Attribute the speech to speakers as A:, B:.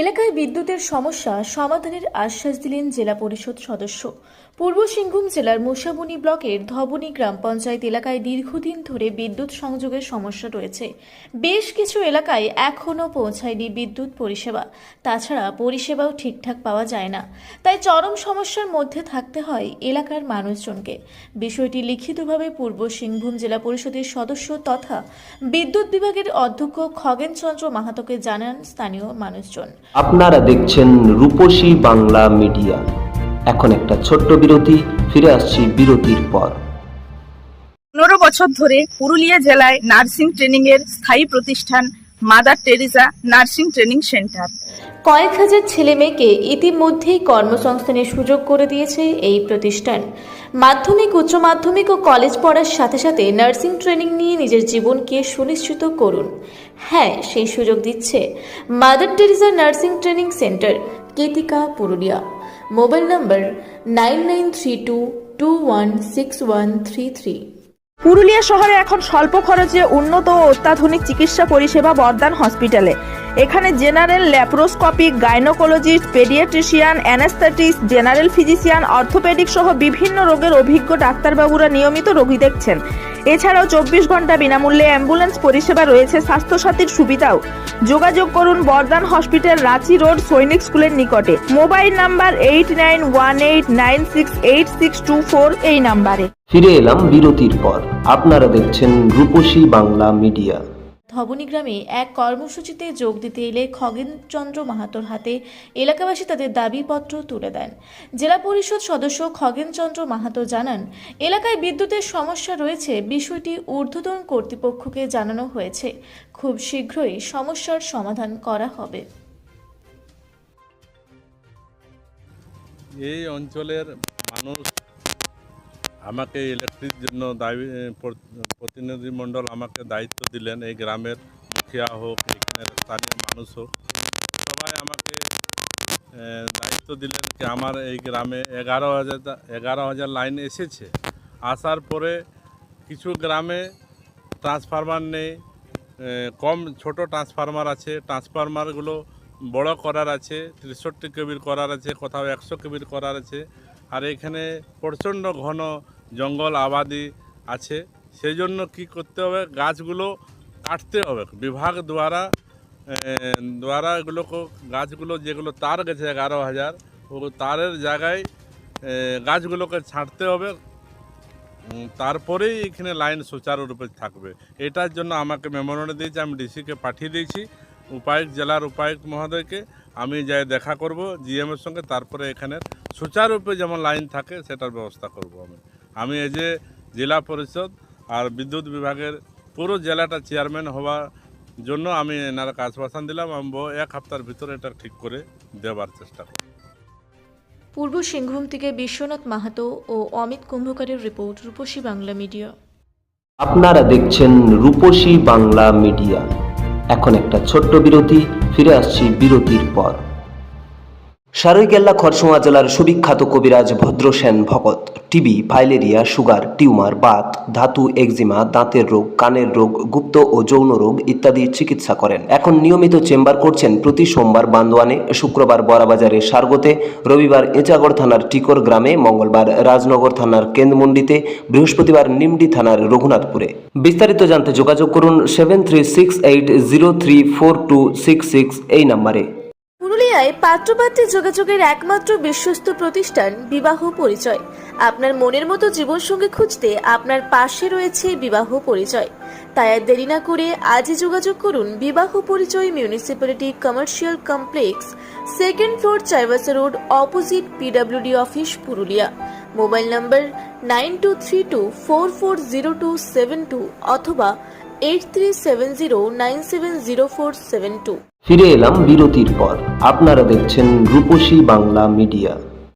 A: এলাকায় বিদ্যুতের সমস্যা সমাধানের আশ্বাস দিলেন জেলা পরিষদ সদস্য। পূর্ব সিংভূম জেলার মুসাবনি ব্লকের ধবনী গ্রাম পঞ্চায়েত এলাকায় দীর্ঘদিন ধরে বিদ্যুৎ সংযোগের সমস্যা রয়েছে। বেশ কিছু এলাকায় এখনও পৌঁছায়নি বিদ্যুৎ পরিষেবা। তাছাড়া পরিষেবাও ঠিকঠাক পাওয়া যায় না, তাই চরম সমস্যার মধ্যে থাকতে হয় এলাকার মানুষজনকে। বিষয়টি লিখিতভাবে পূর্ব সিংভূম জেলা পরিষদের সদস্য তথা বিদ্যুৎ বিভাগের অধ্যক্ষ খগেন চন্দ্র মাহাতোকে জানান স্থানীয় মানুষজন।
B: আপনারা দেখছেন রূপসী বাংলা মিডিয়া। এখন একটা ছোট্ট বিরতি, ফিরে আসছি বিরতির পর।
C: 15 বছর ধরে পুরুলিয়া জেলায় নার্সিং ট্রেনিং এর স্থায়ী প্রতিষ্ঠান mother Teresa nursing training centre
A: কয়েক হাজার ছেলে মেয়েকে ইতিমধ্যেই কর্মসংস্থানের সুযোগ করে দিয়েছে এই প্রতিষ্ঠান। মাধ্যমিক, উচ্চ মাধ্যমিক ও কলেজ পড়ার সাথে সাথে নার্সিং ট্রেনিং নিয়ে নিজের জীবনকে সুনিশ্চিত করুন। হ্যাঁ, সেই সুযোগ দিচ্ছে Mother Teresa nursing training centre, Ketika, Purulia. Mobile number 9932216133।
C: Purulia শহরে এখন স্বল্প খরচে উন্নত ও অত্যাধুনিক চিকিৎসা পরিষেবা বর্ধমান হসপিটালে। এখানে general, laparoscopic, gynaecologist, paediatrician, anaesthetist, general physician, orthopaedic সহ বিভিন্ন রোগের অভিজ্ঞ ডাক্তারবাবুরা নিয়মিত রোগী দেখছেন। এছাড়াও 24 ঘন্টা বিনামূল্যে অ্যাম্বুলেন্স পরিষেবা রয়েছে, স্বাস্থ্যসাথীর সুবিধাও। যোগাযোগ করুন বর্ধমান হসপিটাল, রাঁচি রোড, সৈনিক স্কুলের নিকটে। মোবাইল নাম্বার 8918968624 এই নাম্বারে।
B: ফিরে এলাম বিরতির পর। আপনারা দেখছেন রূপসী বাংলা মিডিয়া।
A: ধবনী গ্রামে এক কর্মসূচিতে যোগ দিতে এলে খগেন চন্দ্র মাহাতোর হাতে এলাকাবাসী তাদের দাবিপত্র তুলে দেন। জেলা পরিষদ সদস্য খগেন চন্দ্র মাহাতো জানান, এলাকায় বিদ্যুতের সমস্যা রয়েছে, বিষয়টি ঊর্ধ্বতন কর্তৃপক্ষকে জানানো হয়েছে। খুব শীঘ্রই সমস্যার সমাধান করা হবে।
D: এই অঞ্চলের মানুষ আমাকে ইলেকট্রিক জন্য প্রতিনিধিমণ্ডল আমাকে দায়িত্ব দিলেন। এই গ্রামের মুখিয়া হোক, এখানের স্থানীয় মানুষ হোক, সবাই আমাকে দায়িত্ব দিলেন কি আমার এই গ্রামে 11,000 লাইন এসেছে। আসার পরে কিছু গ্রামে ট্রান্সফরমার নেই, কম ছোট ট্রান্সফরমার আছে। ট্রান্সফরমারগুলো বড় করার আছে, 63 কেবির করার আছে, কোথাও 100 কেবির করার আছে। আর এখানে প্রচণ্ড ঘন জঙ্গল আবাদি আছে, সেই জন্য কী করতে হবে, গাছগুলো কাটতে হবে। বিভাগ দ্বারা এগুলোকে গাছগুলো যেগুলো তার গেছে 11,000, ও তারের জায়গায় গাছগুলোকে ছাঁটতে হবে, তারপরেই এখানে লাইন সুচারুরূপে থাকবে। এটার জন্য আমাকে মেমোরেন্ডাম দিয়েছে, আমি ডিসিকে পাঠিয়ে দিয়েছি, উপায়ুক্ত, জেলার উপায়ুক্ত মহোদয়কে। আমি যাই দেখা করব জিএমের সঙ্গে, তারপরে এখানে সুচারুরূপে যেমন লাইন থাকে সেটার ব্যবস্থা করব। আমি এই যে জেলা পরিষদ আর বিদ্যুৎ বিভাগের পুরো জেলাটা চেয়ারম্যান হওয়ার জন্য আমি এনারা আশ্বাসন দিলাম, আমি 1 সপ্তাহের ভিতরে এটা ঠিক করে দেওয়ার চেষ্টা করব।
A: পূর্ব সিংভূম থেকে বিশ্বনাথ মাহাতো ও অমিত কুম্ভকারের রিপোর্ট, রূপসী বাংলা মিডিয়া।
B: আপনারা দেখছেন রূপসী বাংলা মিডিয়া। এখন একটা ছোট্ট বিরতি, ফিরে আসছি বিরতির পর। সারৈকেল্লা খরসোয়া জেলার সুবিখ্যাত কবিরাজ Bhadrasen Bhagat TB, filaria, sugar, tumour, Baat, ধাতু, একজিমা, দাঁতের রোগ, কানের রোগ, গুপ্ত ও যৌন রোগ ইত্যাদি চিকিৎসা করেন। এখন নিয়মিত চেম্বার করছেন প্রতি সোমবার বান্দোয়ানে, শুক্রবার বড়াবাজারে সারগোতে, রবিবার এঁচাগড় থানার টিকর গ্রামে, মঙ্গলবার রাজনগর থানার কেন্দ্রমন্ডিতে, বৃহস্পতিবার নিমডি থানার রঘুনাথপুরে। বিস্তারিত জানতে যোগাযোগ করুন 7368034266 এই নম্বরে।
A: পুরুলিয়ায় পাত্রপাত্রী যোগাযোগের একমাত্র বিশ্বস্ত প্রতিষ্ঠান বিবাহ পরিচয়। আপনার মনের মতো জীবনসঙ্গী খুঁজতে আপনার পাশে রয়েছে বিবাহ পরিচয়। তাই আর দেরি না করে আজই যোগাযোগ করুন বিবাহ পরিচয়, municipality commercial complex, 2nd floor, Chaibasa road, opposite PWD office, Purulia. Mobile নম্বর 9232440272 অথবা 8370970472।
B: ফিরে এলাম বিরতির পর। আপনারা দেখছেন রূপসী বাংলা মিডিয়া।